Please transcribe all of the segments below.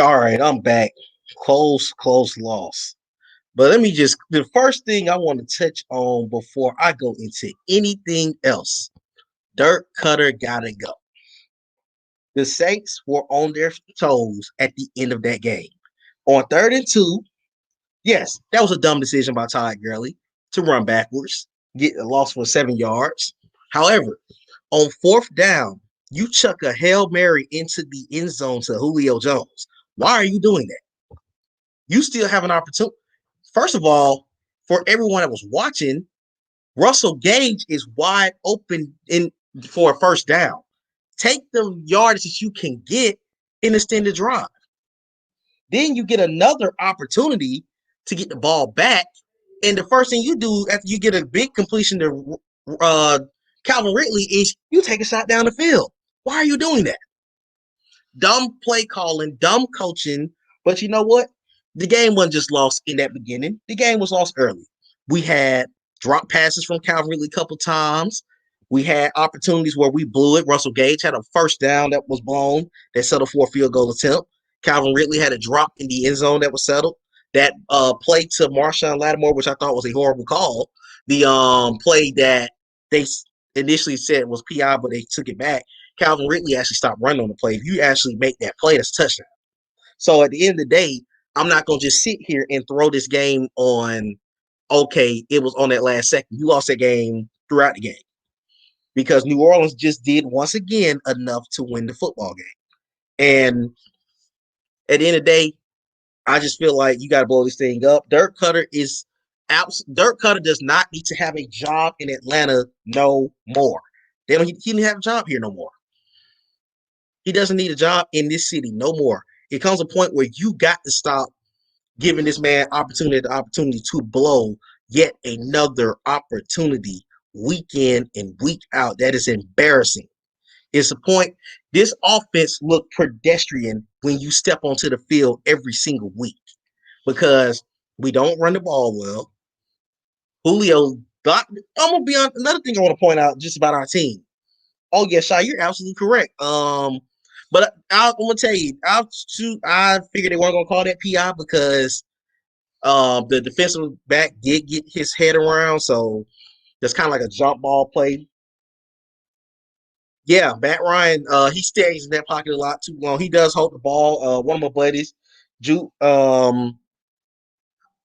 All right, I'm back. Close loss. But let me just the first thing I want to touch on before I go into anything else. Dirk Cutter gotta go. The Saints were on their toes at the end of that game. On 3rd and 2, yes, that was a dumb decision by Todd Gurley to run backwards, get a loss for 7 yards. However, on 4th down, you chuck a Hail Mary into the end zone to Julio Jones. Why are you doing that? You still have an opportunity. First of all, for everyone that was watching, Russell Gage is wide open in for a 1st down. Take the yardage that you can get and extend the drive. Then you get another opportunity to get the ball back. And the first thing you do after you get a big completion to Calvin Ridley is you take a shot down the field. Why are you doing that? Dumb play calling, dumb coaching. But you know what? The game wasn't just lost in that beginning. The game was lost early. We had drop passes from Calvin Ridley a couple times. We had opportunities where we blew it. Russell Gage had a 1st down that was blown that settled for a field goal attempt. Calvin Ridley had a drop in the end zone that was settled. That play to Marshawn Lattimore, which I thought was a horrible call. The play that they initially said was PI, but they took it back. Calvin Ridley actually stopped running on the play. If you actually make that play, that's a touchdown. So at the end of the day, I'm not going to just sit here and throw this game on, okay, it was on that last second. You lost that game throughout the game because New Orleans just did once again enough to win the football game. And at the end of the day, I just feel like you got to blow this thing up. Dirk Cutter does not need to have a job in Atlanta no more. He didn't have a job here no more. He doesn't need a job in this city no more. It comes a point where you got to stop giving this man the opportunity to blow yet another opportunity week in and week out. That is embarrassing. It's a point. This offense looked pedestrian when you step onto the field every single week because we don't run the ball well. Julio, I'm gonna be on another thing I want to point out just about our team. Oh yeah, Shy, you're absolutely correct. But I'm gonna tell you, I figured they weren't gonna call that PI because the defensive back did get his head around, so that's kind of like a jump ball play. Yeah, Matt Ryan, he stays in that pocket a lot too long. He does hold the ball. One of my buddies, Ju, let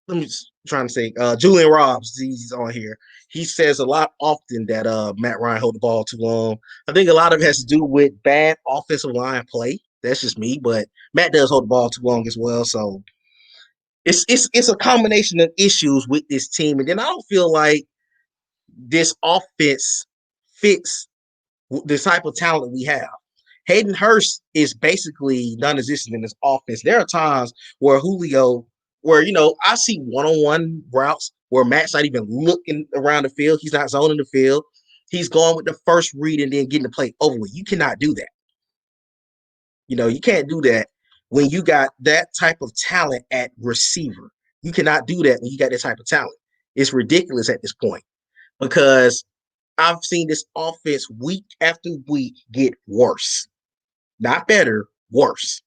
me just trying to say, Julian Robbs, he's on here. He says a lot often that Matt Ryan hold the ball too long. I think a lot of it has to do with bad offensive line play. That's just me, but Matt does hold the ball too long as well. So it's a combination of issues with this team, and then I don't feel like this offense fits the type of talent we have. Hayden Hurst is basically non-existent in this offense. There are times where Julio, where I see one-on-one routes where Matt's not even looking around the field. He's not zoning the field. He's going with the first read and then getting the play over with. You cannot do that. You can't do that when you got that type of talent at receiver. You cannot do that when you got that type of talent. It's ridiculous at this point because I've seen this offense week after week get worse. Not better, worse.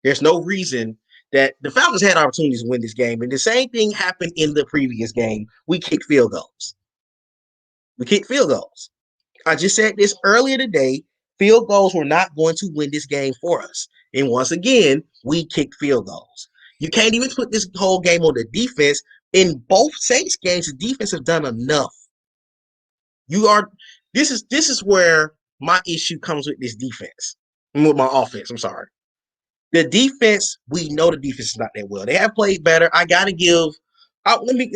There's no reason that the Falcons had opportunities to win this game. And the same thing happened in the previous game. We kicked field goals. We kicked field goals. I just said this earlier today. Field goals were not going to win this game for us. And once again, we kicked field goals. You can't even put this whole game on the defense. In both Saints games, the defense have done enough. You are this is where my issue comes with this defense. With my offense, I'm sorry. The defense, we know the defense is not that well. They have played better. I gotta give let me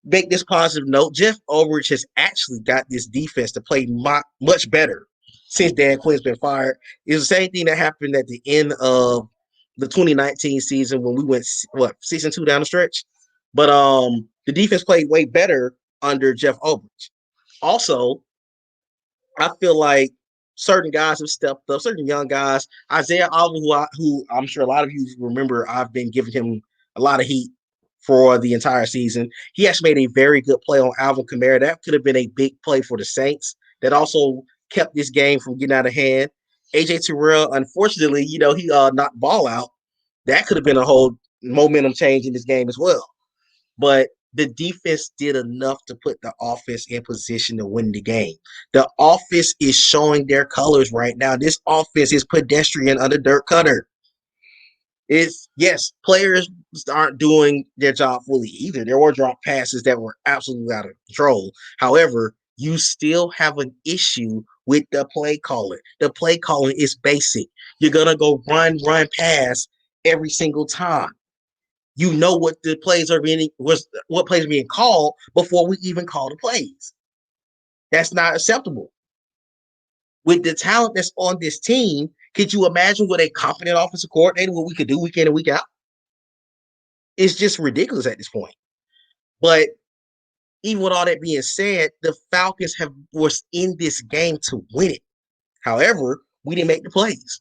make this positive note. Jeff Ulrich has actually got this defense to play much better since Dan Quinn's been fired. It's the same thing that happened at the end of the 2019 season when we went 6-2 down the stretch. But the defense played way better under Jeff Ulrich. Also, I feel like certain guys have stepped up, certain young guys. Isaiah Alvin, who I'm sure a lot of you remember, I've been giving him a lot of heat for the entire season. He actually made a very good play on Alvin Kamara. That could have been a big play for the Saints. That also kept this game from getting out of hand. AJ Terrell, unfortunately, he knocked the ball out. That could have been a whole momentum change in this game as well. But the defense did enough to put the offense in position to win the game. The offense is showing their colors right now. This offense is pedestrian under Dirk Cutter. It's yes, players aren't doing their job fully either. There were drop passes that were absolutely out of control. However, you still have an issue with the play calling. The play calling is basic. You're gonna go run, pass every single time. You know what the plays are being what plays are being called before we even call the plays. That's not acceptable. With the talent that's on this team, could you imagine what a competent offensive coordinator what we could do week in and week out? It's just ridiculous at this point. But even with all that being said, the Falcons have was in this game to win it. However, we didn't make the plays.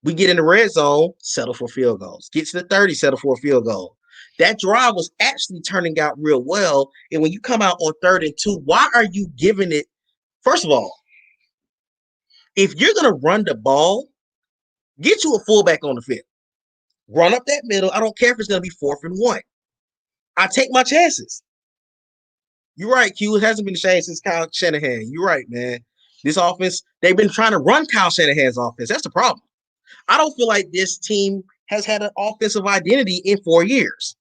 We get in the red zone, settle for field goals. Get to the 30, settle for a field goal. That drive was actually turning out real well. And when you come out on 3rd and 2, why are you giving it? First of all, if you're going to run the ball, get you a fullback on the field. Run up that middle. I don't care if it's going to be 4th and 1. I take my chances. You're right, Q. It hasn't been the same since Kyle Shanahan. You're right, man. This offense, they've been trying to run Kyle Shanahan's offense. That's the problem. I don't feel like this team has had an offensive identity in 4 years.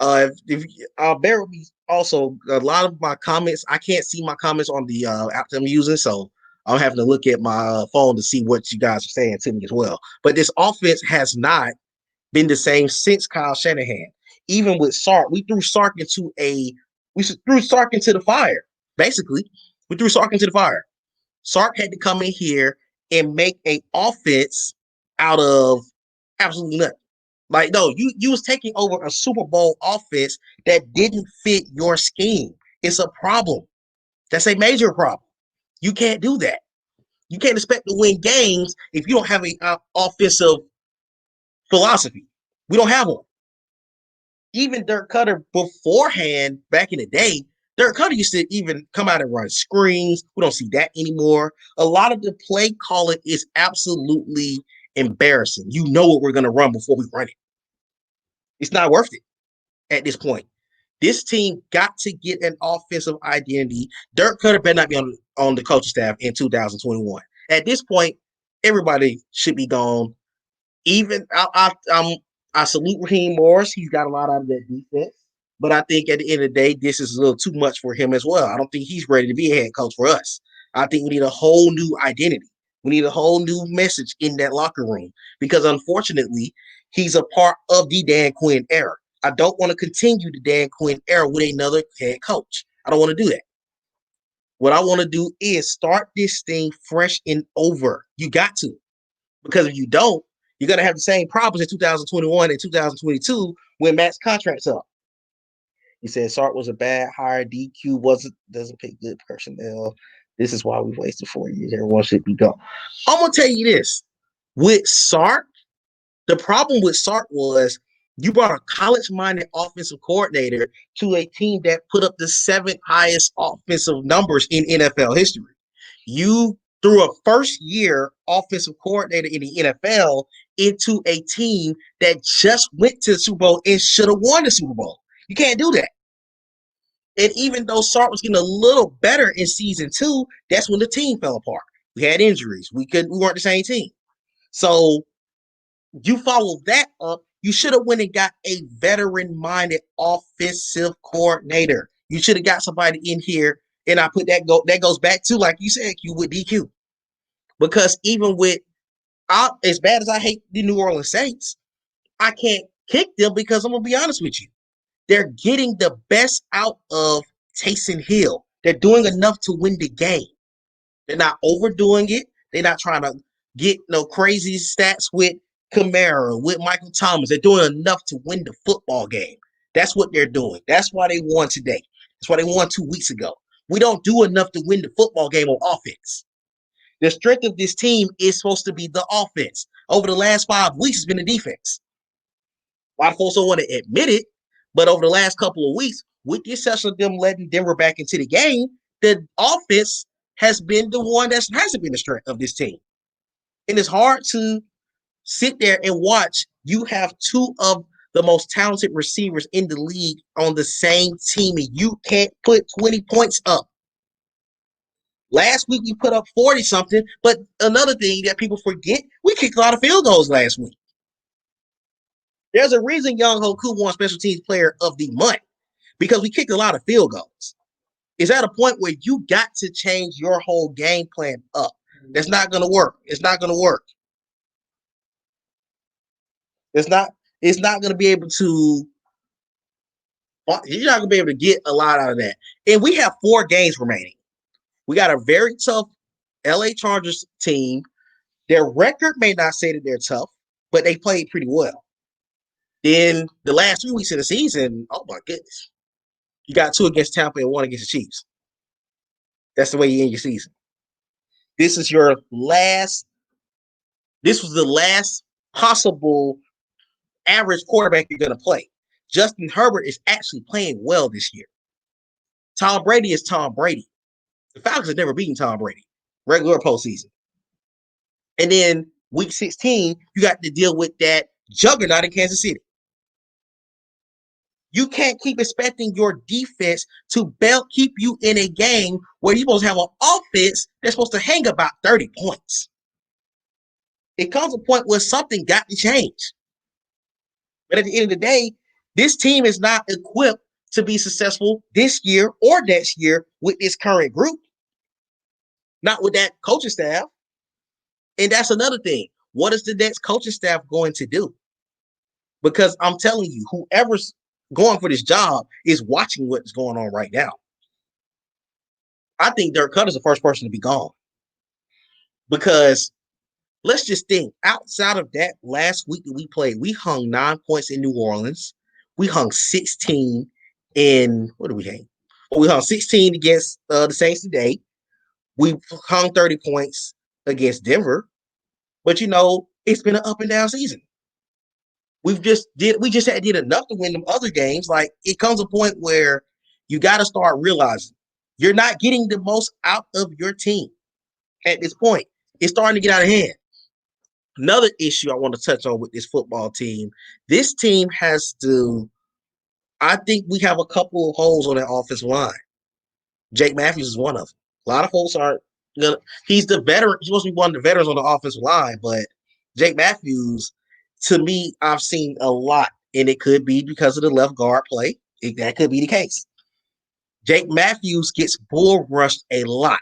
If bear with me, also a lot of my comments, I can't see my comments on the app that I'm using, so I'm having to look at my phone to see what you guys are saying to me as well. But this offense has not been the same since Kyle Shanahan. Even with Sark, we threw Sark into the fire. Basically, we threw Sark into the fire. Sark had to come in here and make an offense out of absolutely nothing. Like, no, you was taking over a Super Bowl offense that didn't fit your scheme. It's a problem. That's a major problem. You can't do that. You can't expect to win games if you don't have an offensive philosophy. We don't have one. Even Dirk Cutter beforehand, back in the day, Dirk Cutter used to even come out and run screens. We don't see that anymore. A lot of the play calling is absolutely embarrassing. You know what we're going to run before we run it. It's not worth it at this point. This team got to get an offensive identity. Dirk Cutter better not be on the coaching staff in 2021. At this point, everybody should be gone. Even I salute Raheem Morris. He's got a lot out of that defense. But I think at the end of the day, this is a little too much for him as well. I don't think he's ready to be a head coach for us. I think we need a whole new identity. We need a whole new message in that locker room because unfortunately, he's a part of the Dan Quinn era. I don't want to continue the Dan Quinn era with another head coach. I don't want to do that. What I want to do is start this thing fresh and over. You got to. Because if you don't, you're going to have the same problems in 2021 and 2022 when Matt's contract's up. He said Sark was a bad hire. DQ doesn't pick good personnel. This is why we wasted 4 years. Everyone should be gone. I'm going to tell you this. With Sark, the problem with Sark was you brought a college-minded offensive coordinator to a team that put up the 7th highest offensive numbers in NFL history. You threw a first-year offensive coordinator in the NFL into a team that just went to the Super Bowl and should have won the Super Bowl. You can't do that. And even though Sark was getting a little better in season 2, that's when the team fell apart. We had injuries. We weren't the same team. So you follow that up, you should have went and got a veteran-minded offensive coordinator. You should have got somebody in here, and I put that goes back to, like you said, Q, with DQ. Because even with as bad as I hate the New Orleans Saints, I can't kick them because I'm gonna be honest with you. They're getting the best out of Taysom Hill. They're doing enough to win the game. They're not overdoing it. They're not trying to get no crazy stats with Kamara, with Michael Thomas. They're doing enough to win the football game. That's what they're doing. That's why they won today. That's why they won 2 weeks ago. We don't do enough to win the football game on offense. The strength of this team is supposed to be the offense. Over the last 5 weeks, it's been the defense. A lot of folks don't want to admit it, but over the last couple of weeks, with the exception of them letting Denver back into the game, the offense has been the one that hasn't been the strength of this team. And it's hard to Sit there and watch. You have two of the most talented receivers in the league on the same team, and you can't put 20 points up. Last week we put up 40 something, but another thing that people forget, we kicked a lot of field goals last week. There's a reason Young Hoku won Special Teams Player of the Month because we kicked a lot of field goals. It's at a point where you got to change your whole game plan up. That's not going to work. It's not going to work. It's not. It's not going to be able to. You're not going to be able to get a lot out of that. And we have 4 games remaining. We got a very tough LA Chargers team. Their record may not say that they're tough, but they played pretty well. Then the last 3 weeks of the season, oh my goodness. You got 2 against Tampa and 1 against the Chiefs. That's the way you end your season. This is your last. This was the last possible average quarterback you're going to play. Justin Herbert is actually playing well this year. Tom Brady is Tom Brady. The Falcons have never beaten Tom Brady, regular postseason. And then week 16, you got to deal with that juggernaut in Kansas City. You can't keep expecting your defense to keep you in a game where you're supposed to have an offense that's supposed to hang about 30 points. It comes a point where something got to change. But at the end of the day, this team is not equipped to be successful this year or next year with this current group. Not with that coaching staff. And that's another thing. What is the next coaching staff going to do? Because I'm telling you, whoever's going for this job is watching what's going on right now. I think Dirk Cutter's the first person to be gone. Because let's just think, outside of that last week that we played, we hung 9 points in New Orleans. We hung 16 in, what did we hang? Well, we hung 16 against the Saints today. We hung 30 points against Denver. But, you know, it's been an up and down season. We just did enough to win them other games. Like, it comes a point where you got to start realizing you're not getting the most out of your team at this point. It's starting to get out of hand. Another issue I want to touch on with this football team, this team has to, I think we have a couple of holes on that offensive line. Jake Matthews is one of them. A lot of folks aren't gonna, he's the veteran, he's supposed to be one of the veterans on the offensive line, but Jake Matthews, to me, I've seen a lot, and it could be because of the left guard play. That could be the case. Jake Matthews gets bull rushed a lot,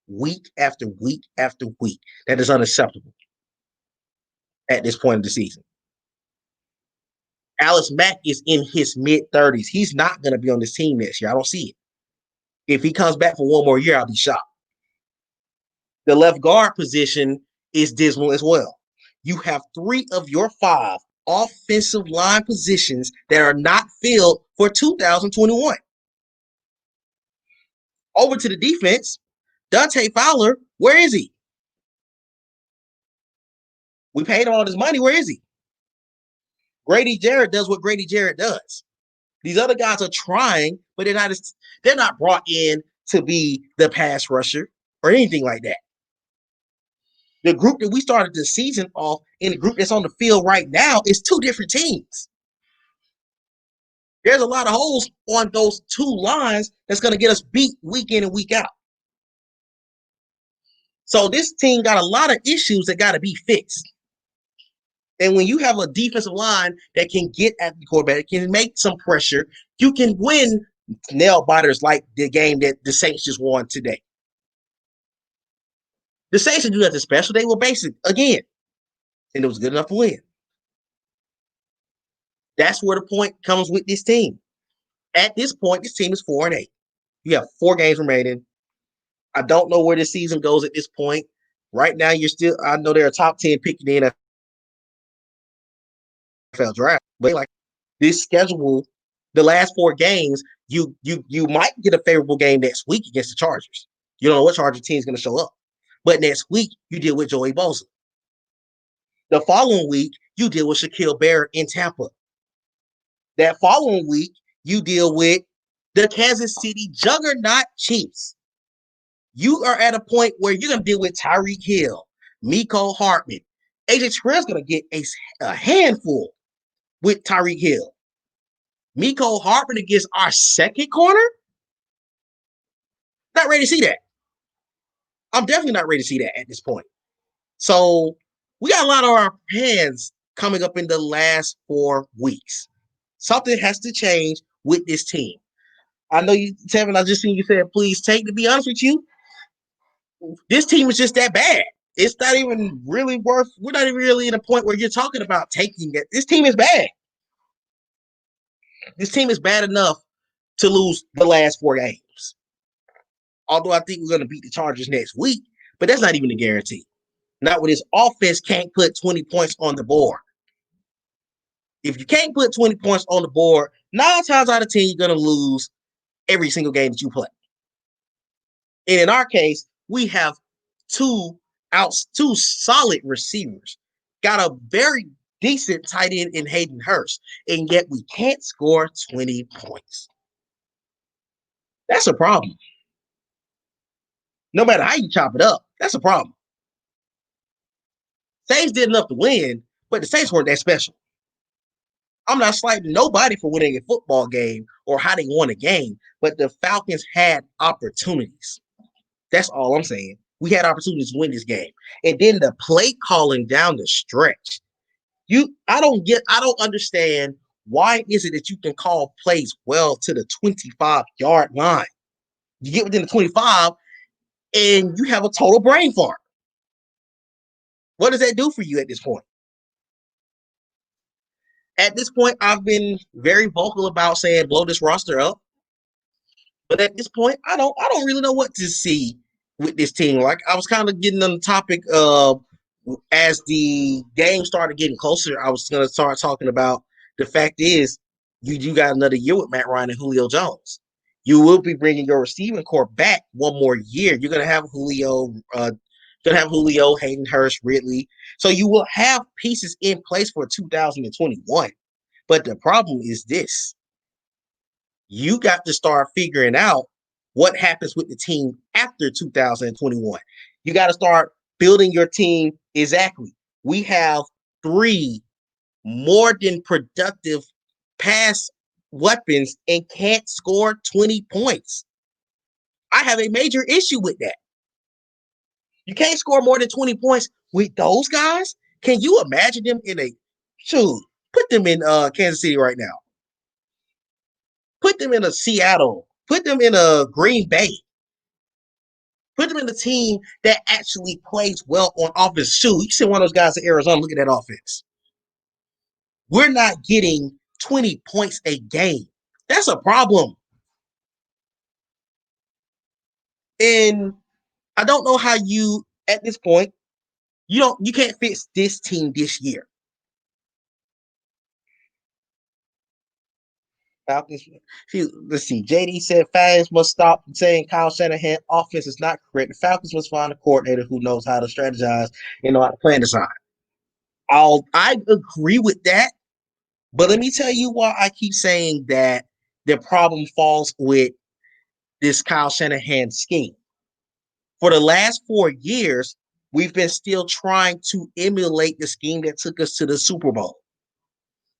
week after week after week. That is unacceptable at this point of the season. Alex Mack is in his mid-30s. He's not going to be on this team next year. I don't see it. If he comes back for one more year, I'll be shocked. The left guard position is dismal as well. You have 3 of your 5 offensive line positions that are not filled for 2021. Over to the defense, Dante Fowler, where is he? We paid him all this money. Where is he? Grady Jarrett does what Grady Jarrett does. These other guys are trying, but they're not brought in to be the pass rusher or anything like that. The group that we started the season off and the group that's on the field right now is 2 different teams. There's a lot of holes on those 2 lines that's going to get us beat week in and week out. So this team got a lot of issues that got to be fixed. And when you have a defensive line that can get at the quarterback, can make some pressure, you can win nail biters like the game that the Saints just won today. The Saints didn't do nothing special. They were basic again. And it was good enough to win. That's where the point comes with this team. At this point, this team is 4-8. You have 4 games remaining. I don't know where this season goes at this point. Right now, I know they're a top 10 pick in the NFL draft. But like this schedule, the last 4 games, you might get a favorable game next week against the Chargers. You don't know what Charger team is going to show up. But next week, you deal with Joey Bosa. The following week, you deal with Shaquille Barrett in Tampa. That following week, you deal with the Kansas City Juggernaut Chiefs. You are at a point where you're going to deal with Tyreek Hill, Mecole Hardman, AJ Terrell's going to get a handful with Tyreek Hill. Miko Hardman against our second corner? Not ready to see that. I'm definitely not ready to see that at this point. So we got a lot on our hands coming up in the last 4 weeks. Something has to change with this team. I know you, Tevin, I just seen you said, please take. To be honest with you, this team is just that bad. It's not even really worth, we're not even really in a point where you're talking about taking it. This team is bad. This team is bad enough to lose the last 4 games. Although I think we're going to beat the Chargers next week, but that's not even a guarantee. Not when this offense can't put 20 points on the board. If you can't put 20 points on the board, 9 times out of 10, you're going to lose every single game that you play. And in our case, we have two solid receivers, got a very decent tight end in Hayden Hurst, and yet we can't score 20 points. That's a problem. No matter how you chop it up, that's a problem. Saints did enough to win, but the Saints weren't that special. I'm not slighting nobody for winning a football game or how they won a game, but the Falcons had opportunities. That's all I'm saying. We had opportunities to win this game. And then the play calling down the stretch. I don't understand why is it that you can call plays well to the 25-yard line. You get within the 25 and you have a total brain fart. What does that do for you at this point? At this point, I've been very vocal about saying blow this roster up. But at this point, I don't really know what to see with this team. Like I was kind of getting on the topic of as the game started getting closer, I was gonna start talking about the fact is you got another year with Matt Ryan and Julio Jones. You will be bringing your receiving core back one more year. You're gonna have Julio, Hayden Hurst, Ridley. So you will have pieces in place for 2021. But the problem is this. You got to start figuring out what happens with the team after 2021. You got to start building your team exactly. We have 3 more than productive pass weapons and can't score 20 points. I have a major issue with that. You can't score more than 20 points with those guys. Can you imagine them in a shoot? Put them in Kansas City right now. Put them in a Seattle. Put them in a Green Bay. Put them in a team that actually plays well on offense. Shoot, you send one of those guys to Arizona, look at that offense. We're not getting 20 points a game. That's a problem. And I don't know how you, at this point, you can't fix this team this year. Falcons. Let's see. JD said fans must stop saying Kyle Shanahan offense is not correct. The Falcons must find a coordinator who knows how to strategize and know how to plan design. I agree with that, but let me tell you why I keep saying that the problem falls with this Kyle Shanahan scheme. For the last 4 years, we've been still trying to emulate the scheme that took us to the Super Bowl.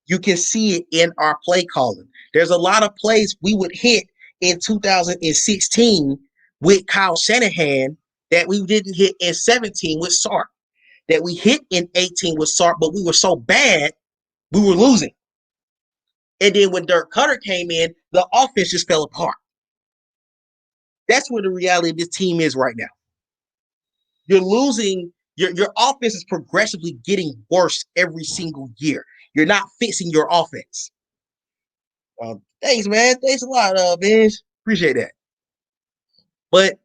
You can see it in our play calling. There's a lot of plays we would hit in 2016 with Kyle Shanahan that we didn't hit in 17 with Sark, that we hit in 18 with Sark, but we were so bad, we were losing. And then when Dirk Cutter came in, the offense just fell apart. That's where the reality of this team is right now. You're losing. Your offense is progressively getting worse every single year. You're not fixing your offense. Thanks, man. Thanks a lot, Vince. Appreciate that. But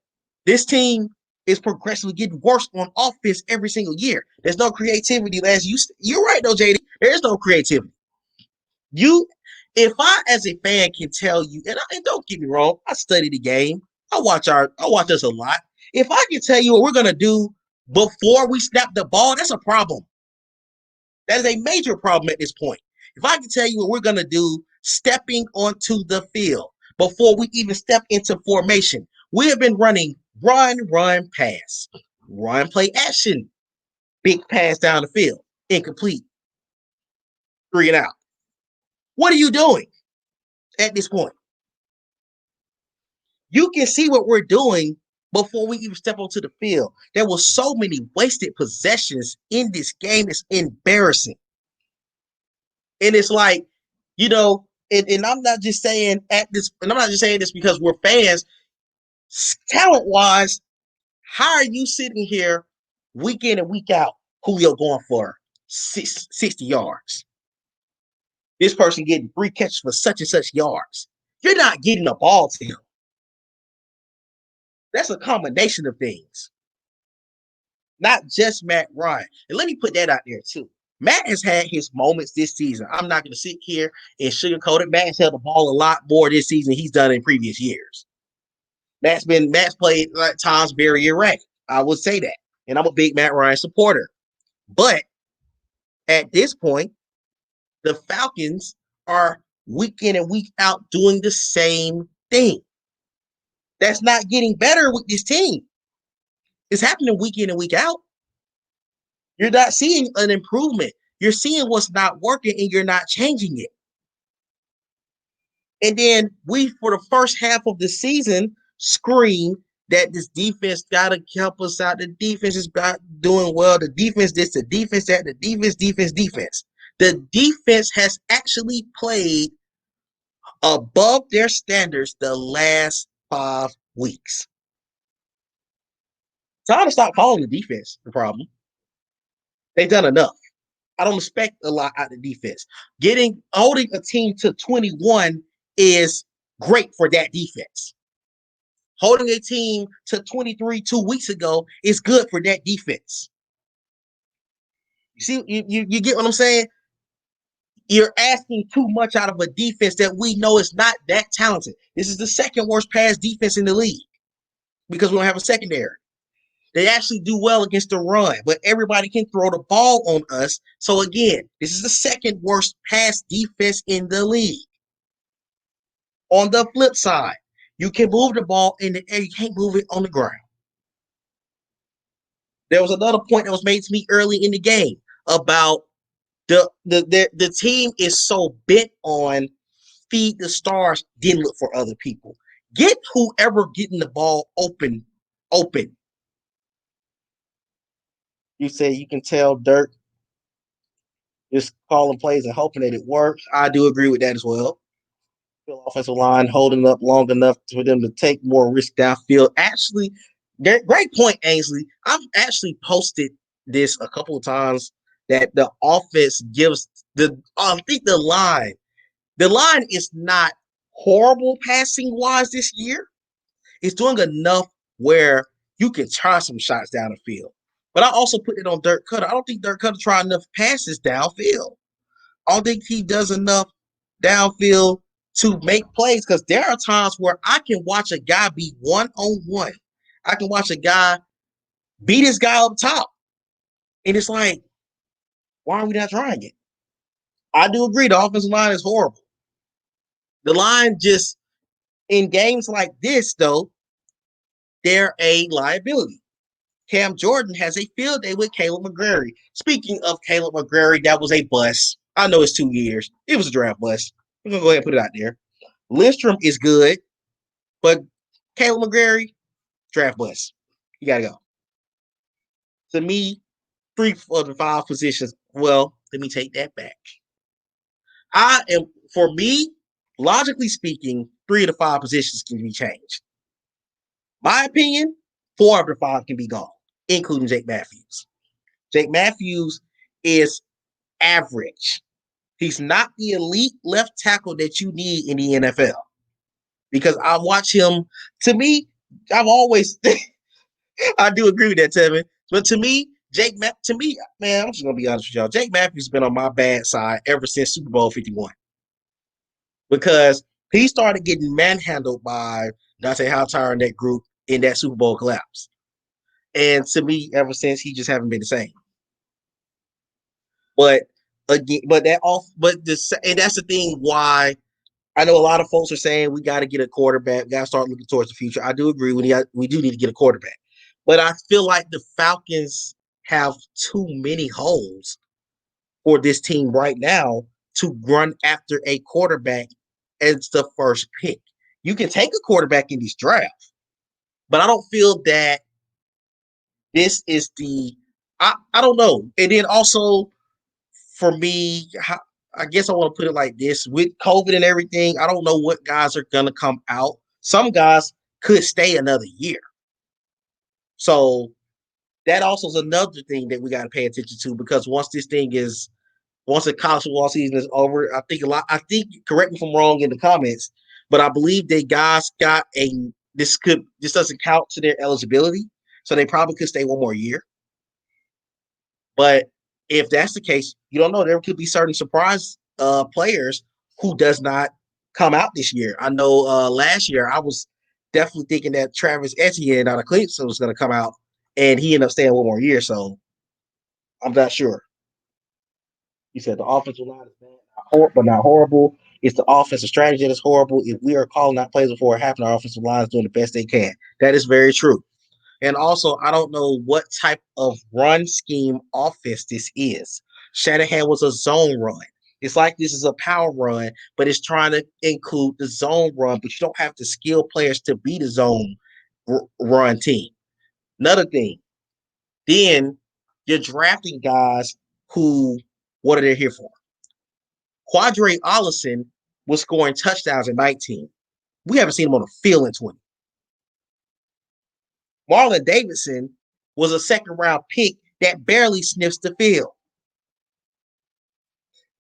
this team is progressively getting worse on offense every single year. There's no creativity. You're right, though, JD. There's no creativity. If I, as a fan, can tell you, and don't get me wrong, I study the game. I watch us a lot. If I can tell you what we're gonna do before we snap the ball, that's a problem. That is a major problem at this point. If I can tell you what we're gonna do stepping onto the field before we even step into formation, we have been running run, pass, run, play, action. Big pass down the field, incomplete, 3 and out. What are you doing at this point? You can see what we're doing before we even step onto the field. There were so many wasted possessions in this game. It's embarrassing. And it's like, and I'm not just saying and I'm not just saying this because we're fans. Talent wise, how are you sitting here week in and week out, Julio going for 60 yards? This person getting 3 catches for such and such yards. You're not getting the ball to him. That's a combination of things. Not just Matt Ryan. And let me put that out there too. Matt has had his moments this season. I'm not going to sit here and sugarcoat it. Matt has held the ball a lot more this season than he's done in previous years. Matt's played at times very erratic. I would say that. And I'm a big Matt Ryan supporter. But at this point, the Falcons are week in and week out doing the same thing. That's not getting better with this team. It's happening week in and week out. You're not seeing an improvement. You're seeing what's not working and you're not changing it. And then we, for the first half of the season, scream that this defense got to help us out. The defense is not doing well. The defense this, the defense that, the defense. The defense has actually played above their standards the last 5 weeks. Time to stop calling the defense the problem. They've done enough. I don't expect a lot out of the defense. Holding a team to 21 is great for that defense. Holding a team to 23 2 weeks ago is good for that defense. You see, you get what I'm saying? You're asking too much out of a defense that we know is not that talented. This is the second worst pass defense in the league because we don't have a secondary. They actually do well against the run, but everybody can throw the ball on us. So again, this is the second worst pass defense in the league. On the flip side, you can move the ball in the air. You can't move it on the ground. There was another point that was made to me early in the game about the team is so bent on feed the stars, then look for other people. Get whoever getting the ball open. You say you can tell Dirk just calling plays and hoping that it works. I do agree with that as well. Offensive line holding up long enough for them to take more risk downfield. Actually, great point, Ainsley. I've actually posted this a couple of times that the offense gives I think the line is not horrible passing wise this year. It's doing enough where you can try some shots down the field. But I also put it on Dirk Cutter. I don't think Dirk Cutter tried enough passes downfield. I don't think he does enough downfield to make plays because there are times where I can watch a guy be 1-on-1. I can watch a guy beat his guy up top. And it's like, why are we not trying it? I do agree the offensive line is horrible. The line just, in games like this, though, they're a liability. Cam Jordan has a field day with Caleb McGrary. Speaking of Caleb McGrary, that was a bust. I know it's 2 years. It was a draft bust. We're going to go ahead and put it out there. Lindstrom is good, but Caleb McGrary, draft bust. You got to go. To me, 3 of the 5 positions, well, let me take that back. For me, logically speaking, 3 of the 5 positions can be changed. My opinion, 4 of the 5 can be gone, including Jake Matthews. Jake Matthews is average. He's not the elite left tackle that you need in the NFL. Because I watch him, to me, I've always, I do agree with that, Tevin. But to me, man, I'm just going to be honest with y'all. Jake Matthews has been on my bad side ever since Super Bowl 51. Because he started getting manhandled by Dante Hightower and that group in that Super Bowl collapse. And to me, ever since, he just haven't been the same. But again, and that's the thing why I know a lot of folks are saying we got to get a quarterback. We got to start looking towards the future. I do agree. We do need to get a quarterback. But I feel like the Falcons have too many holes for this team right now to run after a quarterback as the first pick. You can take a quarterback in this draft, but I don't feel that this is the. I don't know. And then also for me, I guess I want to put it like this: with COVID and everything, I don't know what guys are gonna come out. Some guys could stay another year, so that also is another thing that we got to pay attention to because once the college football season is over, I think correct me if I'm wrong in the comments, but I believe they guys got this doesn't count to their eligibility, so they probably could stay one more year. But if that's the case, you don't know. There could be certain surprise players who does not come out this year. I know last year I was definitely thinking that Travis Etienne out of Clemson was going to come out, and he ended up staying one more year. So I'm not sure. He said the offensive line is bad, but not horrible. It's the offensive strategy that's horrible. If we are calling out plays before it happened, our offensive line is doing the best they can. That is very true. And also, I don't know what type of run scheme offense this is. Shanahan was a zone run. It's like this is a power run, but it's trying to include the zone run, but you don't have the skill players to be the zone run team. Another thing, then you're drafting guys who, what are they here for? Quadre Ollison was scoring touchdowns in 19. We haven't seen him on the field in 20. Marlon Davidson was a second round pick that barely sniffs the field.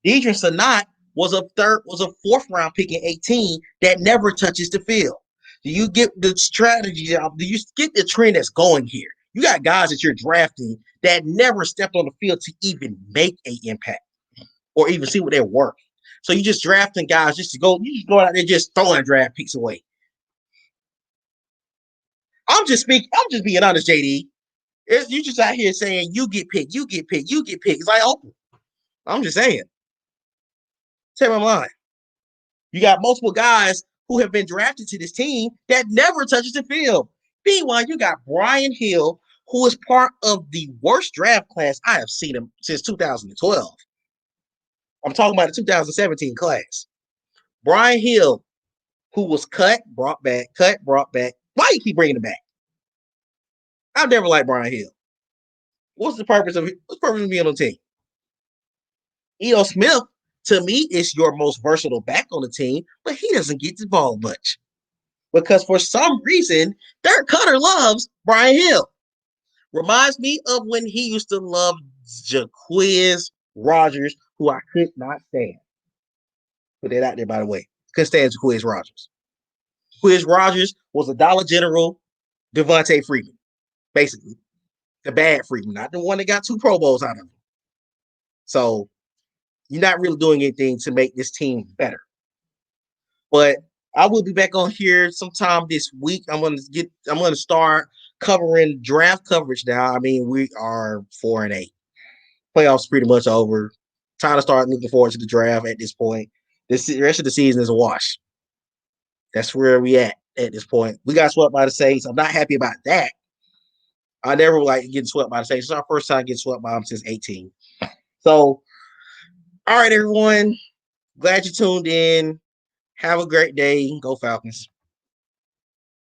Deidre Sanat was a fourth round pick in 18 that never touches the field. Do you get the strategy? Do you get the trend that's going here? You got guys that you're drafting that never stepped on the field to even make an impact or even see what they're worth. So you just drafting guys you just go out there just throwing draft picks away. I'm just being honest, JD. You just out here saying you get picked, you get picked, you get picked. It's like, oh, I'm just saying. Tell me I'm lying. You got multiple guys who have been drafted to this team that never touches the field. Meanwhile, you got Brian Hill, who is part of the worst draft class I have seen him since 2012. I'm talking about the 2017 class. Brian Hill, who was cut, brought back. Why you keep bringing him back? I've never liked Brian Hill. What's the purpose of being on the team? Eno Smith, to me, is your most versatile back on the team, but he doesn't get the ball much. Because for some reason, Dirk Cutter loves Brian Hill. Reminds me of when he used to love Jaquiz Rogers, who I could not stand. Put that out there, by the way. Couldn't stand Jaquiz Rogers. Jaquiz Rogers was a Dollar General Devontae Freeman, basically. The bad Freeman, not the one that got 2 Pro Bowls out of him. So you're not really doing anything to make this team better. But I will be back on here sometime this week. I'm gonna start covering draft coverage now. I mean, we are 4-8. Playoffs pretty much over. Time to start looking forward to the draft at this point. The rest of the season is a wash. That's where we at this point. We got swept by the Saints. I'm not happy about that. I never like getting swept by the Saints. It's our first time getting swept by them since 18. So, all right, everyone. Glad you tuned in. Have a great day. Go Falcons.